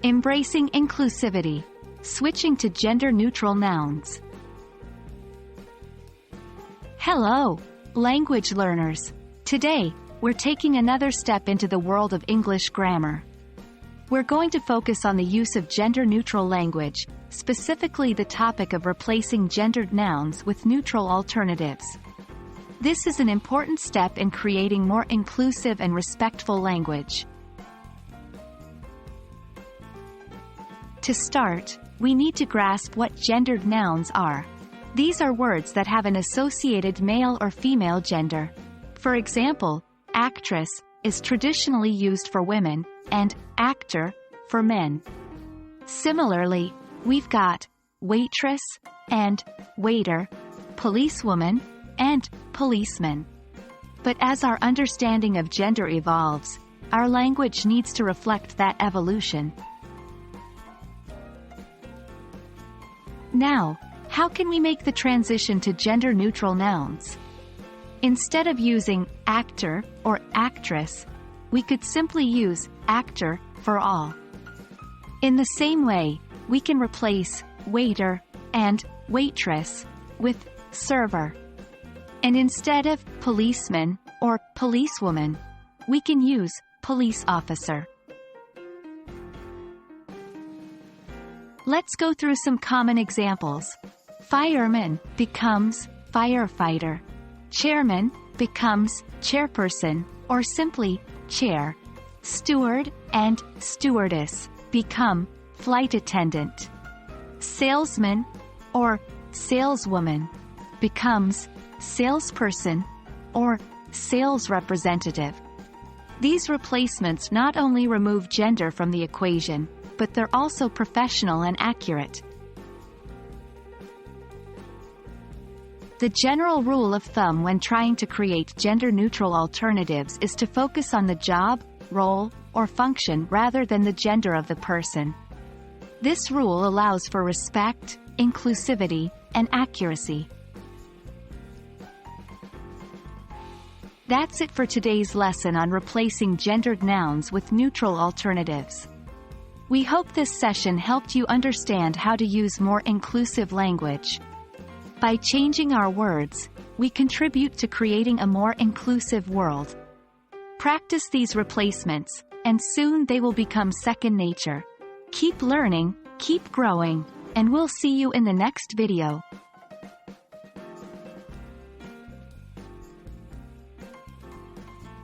Embracing inclusivity. Switching to gender-neutral nouns. Hello, language learners. Today, we're taking another step into the world of English grammar. We're going to focus on the use of gender-neutral language, specifically the topic of replacing gendered nouns with neutral alternatives. This is an important step in creating more inclusive and respectful language. To start, we need to grasp what gendered nouns are. These are words that have an associated male or female gender. For example, actress is traditionally used for women, and actor for men. Similarly, we've got waitress and waiter, policewoman and policeman. But as our understanding of gender evolves, our language needs to reflect that evolution. Now, how can we make the transition to gender-neutral nouns? Instead of using actor or actress, we could simply use actor for all. In the same way, we can replace waiter and waitress with server. And instead of policeman or policewoman, we can use police officer. Let's go through some common examples. Fireman becomes firefighter. Chairman becomes chairperson, or simply chair. Steward and stewardess become flight attendant. Salesman or saleswoman becomes salesperson or sales representative. These replacements not only remove gender from the equation, but they're also professional and accurate. The general rule of thumb when trying to create gender-neutral alternatives is to focus on the job, role, or function rather than the gender of the person. This rule allows for respect, inclusivity, and accuracy. That's it for today's lesson on replacing gendered nouns with neutral alternatives. We hope this session helped you understand how to use more inclusive language. By changing our words, we contribute to creating a more inclusive world. Practice these replacements, and soon they will become second nature. Keep learning, keep growing, and we'll see you in the next video.